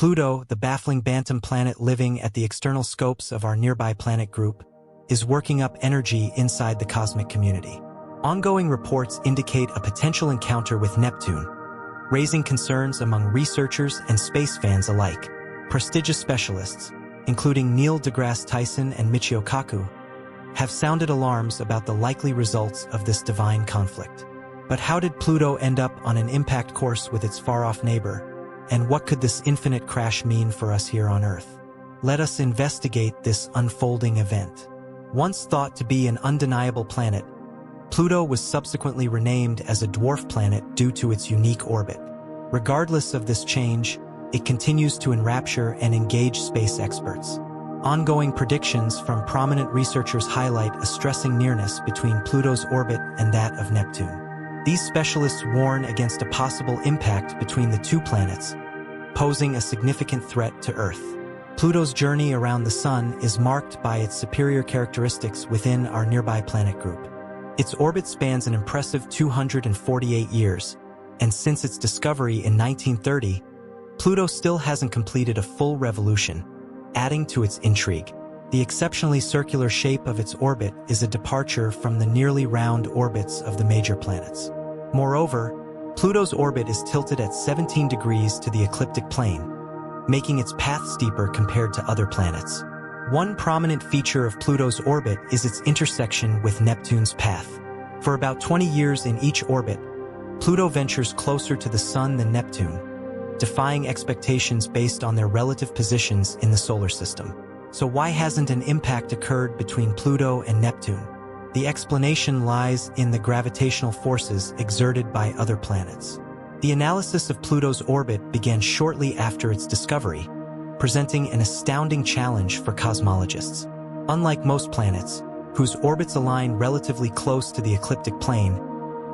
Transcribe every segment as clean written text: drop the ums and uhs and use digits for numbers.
Pluto, the baffling bantam planet living at the external scopes of our nearby planet group, is working up energy inside the cosmic community. Ongoing reports indicate a potential encounter with Neptune, raising concerns among researchers and space fans alike. Prestigious specialists, including Neil deGrasse Tyson and Michio Kaku, have sounded alarms about the likely results of this divine conflict. But how did Pluto end up on an impact course with its far-off neighbor, and what could this infinite crash mean for us here on Earth? Let us investigate this unfolding event. Once thought to be an undeniable planet, Pluto was subsequently renamed as a dwarf planet due to its unique orbit. Regardless of this change, it continues to enrapture and engage space experts. Ongoing predictions from prominent researchers highlight a stressing nearness between Pluto's orbit and that of Neptune. These specialists warn against a possible impact between the two planets, posing a significant threat to Earth. Pluto's journey around the Sun is marked by its superior characteristics within our nearby planet group. Its orbit spans an impressive 248 years, and since its discovery in 1930, Pluto still hasn't completed a full revolution, adding to its intrigue. The exceptionally circular shape of its orbit is a departure from the nearly round orbits of the major planets. Moreover, Pluto's orbit is tilted at 17 degrees to the ecliptic plane, making its path steeper compared to other planets. One prominent feature of Pluto's orbit is its intersection with Neptune's path. For about 20 years in each orbit, Pluto ventures closer to the Sun than Neptune, defying expectations based on their relative positions in the solar system. So why hasn't an impact occurred between Pluto and Neptune? The explanation lies in the gravitational forces exerted by other planets. The analysis of Pluto's orbit began shortly after its discovery, presenting an astounding challenge for cosmologists. Unlike most planets, whose orbits align relatively close to the ecliptic plane,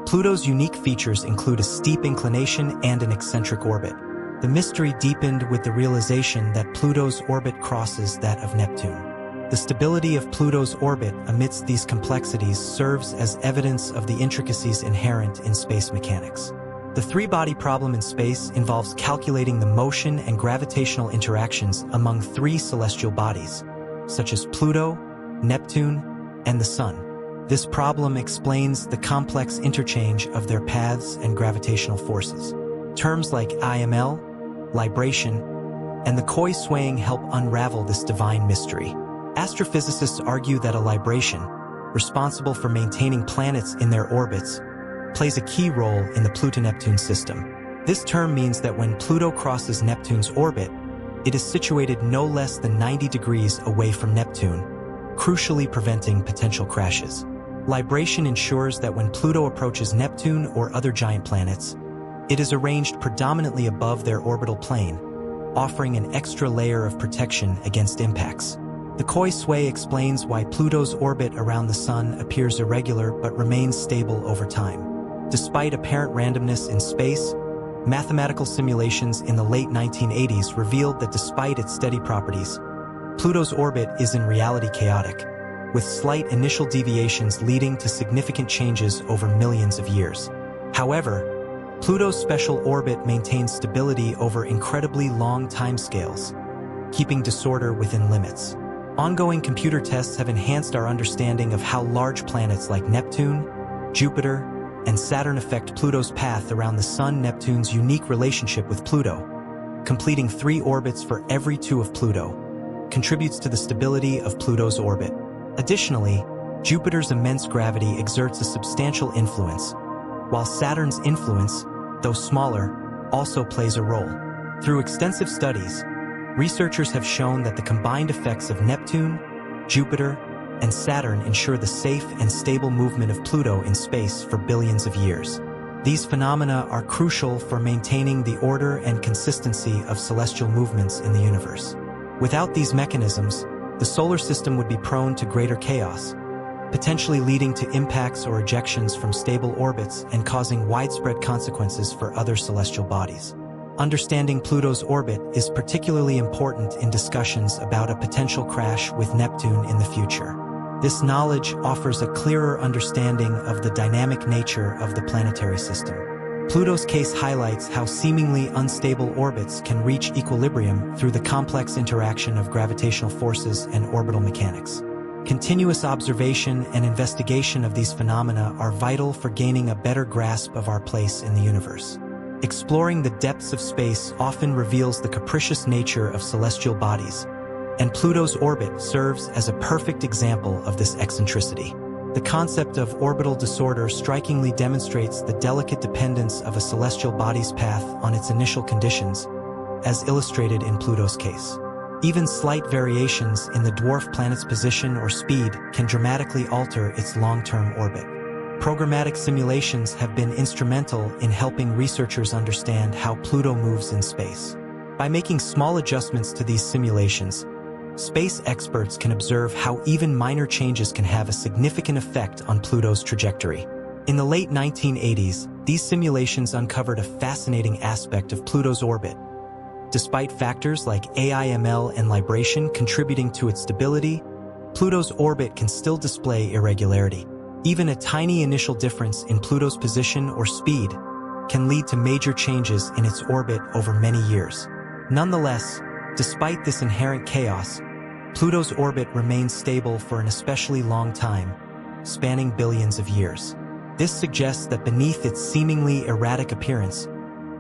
Pluto's unique features include a steep inclination and an eccentric orbit. The mystery deepened with the realization that Pluto's orbit crosses that of Neptune. The stability of Pluto's orbit amidst these complexities serves as evidence of the intricacies inherent in space mechanics. The three-body problem in space involves calculating the motion and gravitational interactions among three celestial bodies, such as Pluto, Neptune, and the Sun. This problem explains the complex interchange of their paths and gravitational forces. Terms like IML, libration, and the koi swaying help unravel this divine mystery. Astrophysicists argue that a libration, responsible for maintaining planets in their orbits, plays a key role in the Pluto-Neptune system. This term means that when Pluto crosses Neptune's orbit, it is situated no less than 90 degrees away from Neptune, crucially preventing potential crashes. Libration ensures that when Pluto approaches Neptune or other giant planets, it is arranged predominantly above their orbital plane, offering an extra layer of protection against impacts. The koi sway explains why Pluto's orbit around the Sun appears irregular but remains stable over time. Despite apparent randomness in space, mathematical simulations in the late 1980s revealed that despite its steady properties, Pluto's orbit is in reality chaotic, with slight initial deviations leading to significant changes over millions of years. However, Pluto's special orbit maintains stability over incredibly long timescales, keeping disorder within limits. Ongoing computer tests have enhanced our understanding of how large planets like Neptune, Jupiter, and Saturn affect Pluto's path around the Sun. Neptune's unique relationship with Pluto, completing 3 orbits for every 2 of Pluto, contributes to the stability of Pluto's orbit. Additionally, Jupiter's immense gravity exerts a substantial influence, while Saturn's influence, though smaller, also plays a role. Through extensive studies, researchers have shown that the combined effects of Neptune, Jupiter, and Saturn ensure the safe and stable movement of Pluto in space for billions of years. These phenomena are crucial for maintaining the order and consistency of celestial movements in the universe. Without these mechanisms, the solar system would be prone to greater chaos, potentially leading to impacts or ejections from stable orbits and causing widespread consequences for other celestial bodies. Understanding Pluto's orbit is particularly important in discussions about a potential crash with Neptune in the future. This knowledge offers a clearer understanding of the dynamic nature of the planetary system. Pluto's case highlights how seemingly unstable orbits can reach equilibrium through the complex interaction of gravitational forces and orbital mechanics. Continuous observation and investigation of these phenomena are vital for gaining a better grasp of our place in the universe. Exploring the depths of space often reveals the capricious nature of celestial bodies, and Pluto's orbit serves as a perfect example of this eccentricity. The concept of orbital disorder strikingly demonstrates the delicate dependence of a celestial body's path on its initial conditions, as illustrated in Pluto's case. Even slight variations in the dwarf planet's position or speed can dramatically alter its long-term orbit. Programmatic simulations have been instrumental in helping researchers understand how Pluto moves in space. By making small adjustments to these simulations, space experts can observe how even minor changes can have a significant effect on Pluto's trajectory. In the late 1980s, these simulations uncovered a fascinating aspect of Pluto's orbit. Despite factors like AIML and libration contributing to its stability, Pluto's orbit can still display irregularity. Even a tiny initial difference in Pluto's position or speed can lead to major changes in its orbit over many years. Nonetheless, despite this inherent chaos, Pluto's orbit remains stable for an especially long time, spanning billions of years. This suggests that beneath its seemingly erratic appearance,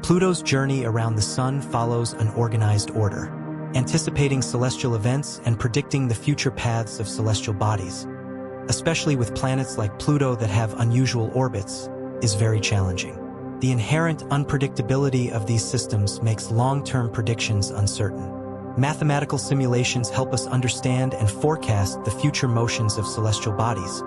Pluto's journey around the Sun follows an organized order. Anticipating celestial events and predicting the future paths of celestial bodies, especially with planets like Pluto that have unusual orbits, is very challenging. The inherent unpredictability of these systems makes long-term predictions uncertain. Mathematical simulations help us understand and forecast the future motions of celestial bodies,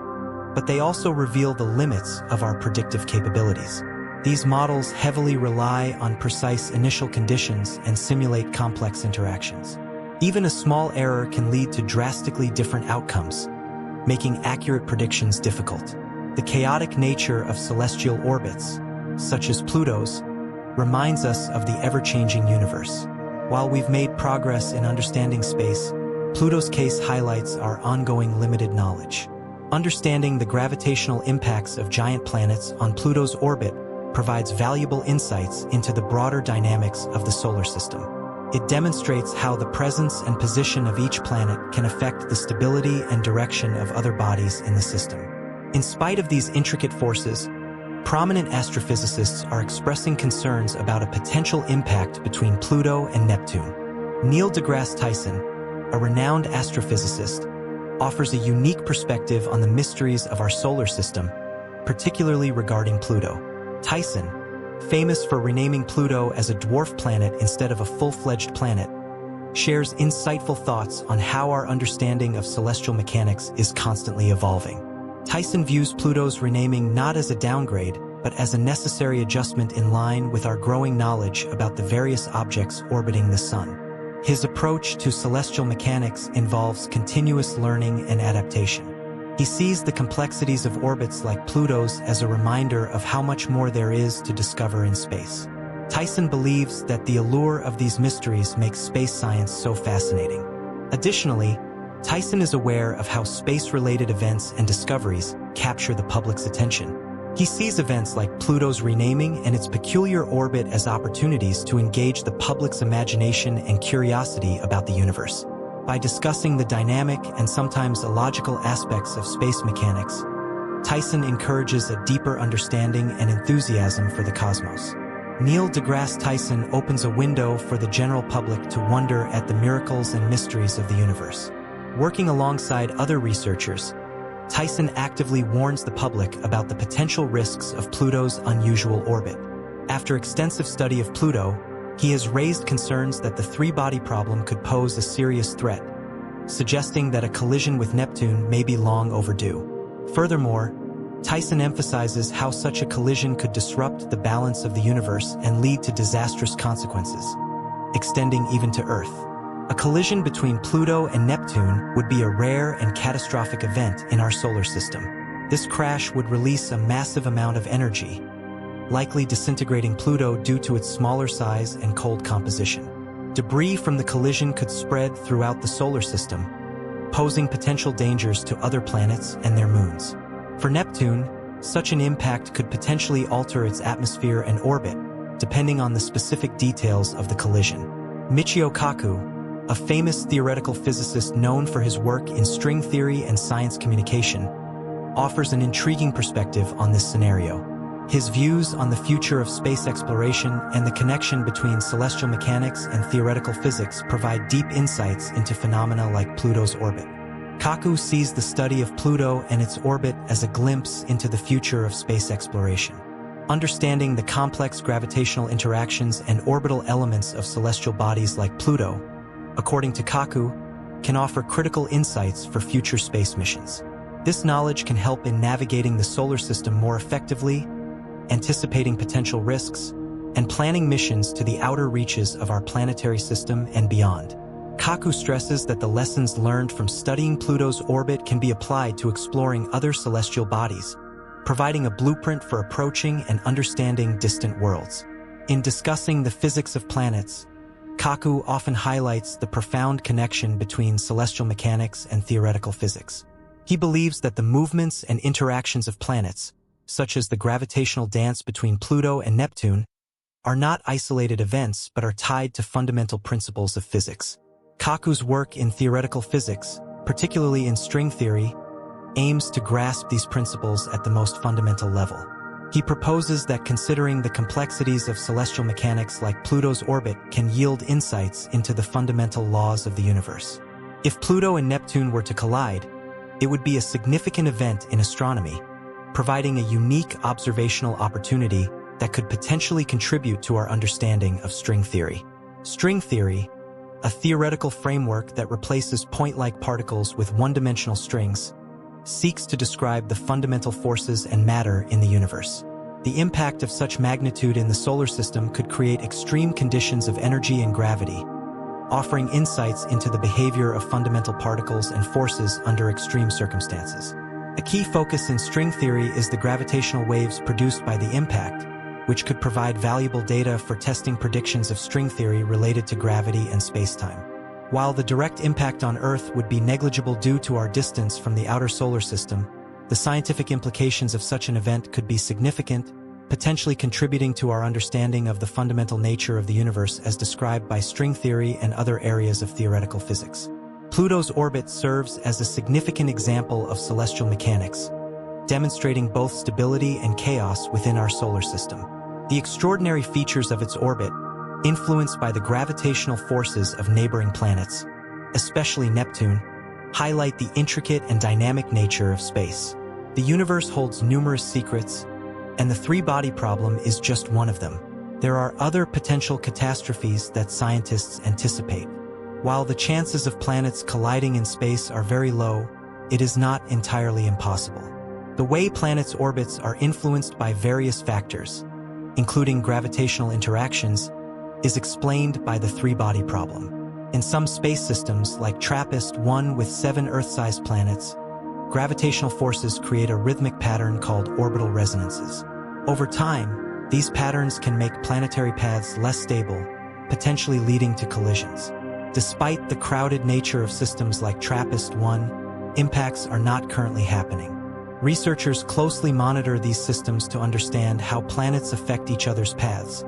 but they also reveal the limits of our predictive capabilities. These models heavily rely on precise initial conditions and simulate complex interactions. Even a small error can lead to drastically different outcomes, making accurate predictions difficult. The chaotic nature of celestial orbits, such as Pluto's, reminds us of the ever-changing universe. While we've made progress in understanding space, Pluto's case highlights our ongoing limited knowledge. Understanding the gravitational impacts of giant planets on Pluto's orbit provides valuable insights into the broader dynamics of the solar system. It demonstrates how the presence and position of each planet can affect the stability and direction of other bodies in the system. In spite of these intricate forces, prominent astrophysicists are expressing concerns about a potential impact between Pluto and Neptune. Neil deGrasse Tyson, a renowned astrophysicist, offers a unique perspective on the mysteries of our solar system, particularly regarding Pluto. Tyson, famous for renaming Pluto as a dwarf planet instead of a full-fledged planet, shares insightful thoughts on how our understanding of celestial mechanics is constantly evolving. Tyson views Pluto's renaming not as a downgrade, but as a necessary adjustment in line with our growing knowledge about the various objects orbiting the Sun. His approach to celestial mechanics involves continuous learning and adaptation. He sees the complexities of orbits like Pluto's as a reminder of how much more there is to discover in space. Tyson believes that the allure of these mysteries makes space science so fascinating. Additionally, Tyson is aware of how space-related events and discoveries capture the public's attention. He sees events like Pluto's renaming and its peculiar orbit as opportunities to engage the public's imagination and curiosity about the universe. By discussing the dynamic and sometimes illogical aspects of space mechanics, Tyson encourages a deeper understanding and enthusiasm for the cosmos. Neil deGrasse Tyson opens a window for the general public to wonder at the miracles and mysteries of the universe. Working alongside other researchers, Tyson actively warns the public about the potential risks of Pluto's unusual orbit. After extensive study of Pluto, he has raised concerns that the three-body problem could pose a serious threat, suggesting that a collision with Neptune may be long overdue. Furthermore, Tyson emphasizes how such a collision could disrupt the balance of the universe and lead to disastrous consequences, extending even to Earth. A collision between Pluto and Neptune would be a rare and catastrophic event in our solar system. This crash would release a massive amount of energy, likely disintegrating Pluto due to its smaller size and cold composition. Debris from the collision could spread throughout the solar system, posing potential dangers to other planets and their moons. For Neptune, Such an impact could potentially alter its atmosphere and orbit, depending on the specific details of the collision. Michio Kaku, a famous theoretical physicist known for his work in string theory and science communication, offers an intriguing perspective on this scenario. His views on the future of space exploration and the connection between celestial mechanics and theoretical physics provide deep insights into phenomena like Pluto's orbit. Kaku sees the study of Pluto and its orbit as a glimpse into the future of space exploration. Understanding the complex gravitational interactions and orbital elements of celestial bodies like Pluto, according to Kaku, can offer critical insights for future space missions. This knowledge can help in navigating the solar system more effectively, anticipating potential risks, and planning missions to the outer reaches of our planetary system and beyond. Kaku stresses that the lessons learned from studying Pluto's orbit can be applied to exploring other celestial bodies, providing a blueprint for approaching and understanding distant worlds. In discussing the physics of planets, Kaku often highlights the profound connection between celestial mechanics and theoretical physics. He believes that the movements and interactions of planets, such as the gravitational dance between Pluto and Neptune, are not isolated events but are tied to fundamental principles of physics. Kaku's work in theoretical physics, particularly in string theory, aims to grasp these principles at the most fundamental level. He proposes that considering the complexities of celestial mechanics like Pluto's orbit can yield insights into the fundamental laws of the universe. If Pluto and Neptune were to collide, it would be a significant event in astronomy, providing a unique observational opportunity that could potentially contribute to our understanding of string theory. String theory, a theoretical framework that replaces point-like particles with one-dimensional strings, seeks to describe the fundamental forces and matter in the universe. The impact of such magnitude in the solar system could create extreme conditions of energy and gravity, offering insights into the behavior of fundamental particles and forces under extreme circumstances. A key focus in string theory is the gravitational waves produced by the impact, which could provide valuable data for testing predictions of string theory related to gravity and spacetime. While the direct impact on Earth would be negligible due to our distance from the outer solar system, the scientific implications of such an event could be significant, potentially contributing to our understanding of the fundamental nature of the universe as described by string theory and other areas of theoretical physics. Pluto's orbit serves as a significant example of celestial mechanics, demonstrating both stability and chaos within our solar system. The extraordinary features of its orbit, influenced by the gravitational forces of neighboring planets, especially Neptune, highlight the intricate and dynamic nature of space. The universe holds numerous secrets, and the three-body problem is just one of them. There are other potential catastrophes that scientists anticipate. While the chances of planets colliding in space are very low, it is not entirely impossible. The way planets' orbits are influenced by various factors, including gravitational interactions, is explained by the three-body problem. In some space systems, like TRAPPIST-1 with 7 Earth-sized planets, gravitational forces create a rhythmic pattern called orbital resonances. Over time, these patterns can make planetary paths less stable, potentially leading to collisions. Despite the crowded nature of systems like TRAPPIST-1, impacts are not currently happening. Researchers closely monitor these systems to understand how planets affect each other's paths,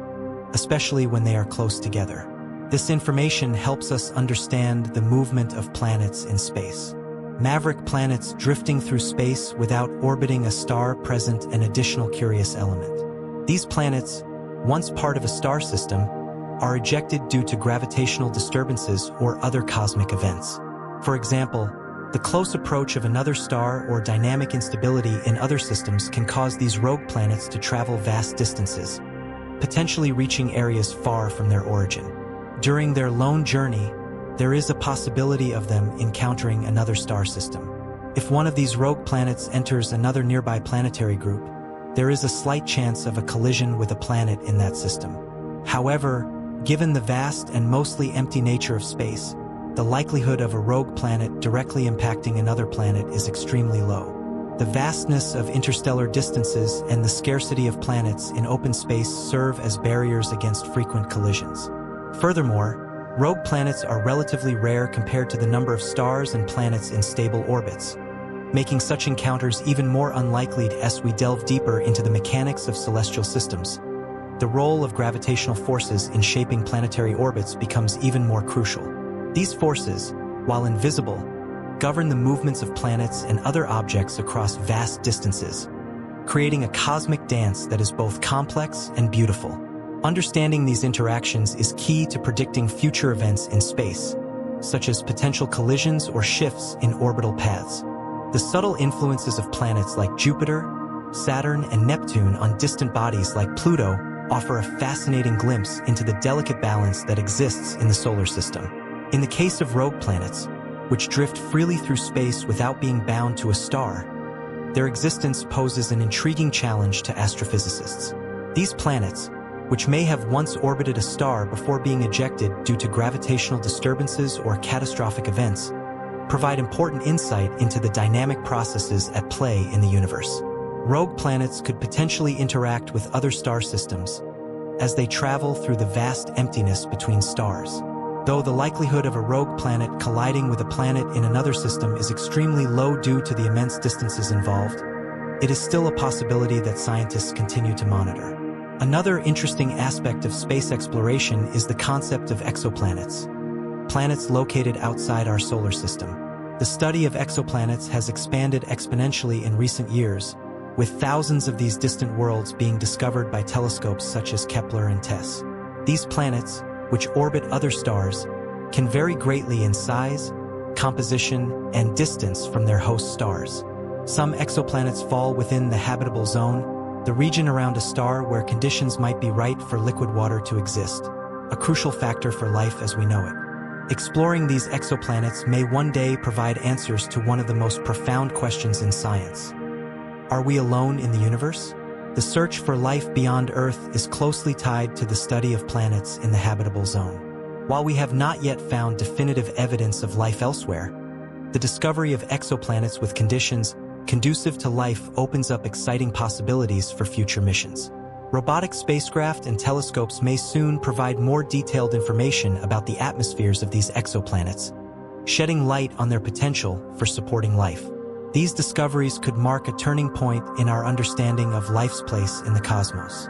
especially when they are close together. This information helps us understand the movement of planets in space. Maverick planets drifting through space without orbiting a star present an additional curious element. These planets, once part of a star system, are ejected due to gravitational disturbances or other cosmic events. For example, the close approach of another star or dynamic instability in other systems can cause these rogue planets to travel vast distances, potentially reaching areas far from their origin. During their lone journey, there is a possibility of them encountering another star system. If one of these rogue planets enters another nearby planetary group, there is a slight chance of a collision with a planet in that system. However, given the vast and mostly empty nature of space, the likelihood of a rogue planet directly impacting another planet is extremely low. The vastness of interstellar distances and the scarcity of planets in open space serve as barriers against frequent collisions. Furthermore, rogue planets are relatively rare compared to the number of stars and planets in stable orbits. making such encounters even more unlikely as we delve deeper into the mechanics of celestial systems. The role of gravitational forces in shaping planetary orbits becomes even more crucial. These forces, while invisible, govern the movements of planets and other objects across vast distances, creating a cosmic dance that is both complex and beautiful. Understanding these interactions is key to predicting future events in space, such as potential collisions or shifts in orbital paths. The subtle influences of planets like Jupiter, Saturn, and Neptune on distant bodies like Pluto offer a fascinating glimpse into the delicate balance that exists in the solar system. In the case of rogue planets, which drift freely through space without being bound to a star, their existence poses an intriguing challenge to astrophysicists. These planets, which may have once orbited a star before being ejected due to gravitational disturbances or catastrophic events, provide important insight into the dynamic processes at play in the universe. Rogue planets could potentially interact with other star systems as they travel through the vast emptiness between stars. Though the likelihood of a rogue planet colliding with a planet in another system is extremely low due to the immense distances involved, it is still a possibility that scientists continue to monitor. Another interesting aspect of space exploration is the concept of exoplanets, planets located outside our solar system. The study of exoplanets has expanded exponentially in recent years, with thousands of these distant worlds being discovered by telescopes such as Kepler and TESS. These planets, which orbit other stars, can vary greatly in size, composition, and distance from their host stars. Some exoplanets fall within the habitable zone, the region around a star where conditions might be right for liquid water to exist, a crucial factor for life as we know it. Exploring these exoplanets may one day provide answers to one of the most profound questions in science. Are we alone in the universe? The search for life beyond Earth is closely tied to the study of planets in the habitable zone. While we have not yet found definitive evidence of life elsewhere, the discovery of exoplanets with conditions conducive to life opens up exciting possibilities for future missions. Robotic spacecraft and telescopes may soon provide more detailed information about the atmospheres of these exoplanets, shedding light on their potential for supporting life. These discoveries could mark a turning point in our understanding of life's place in the cosmos.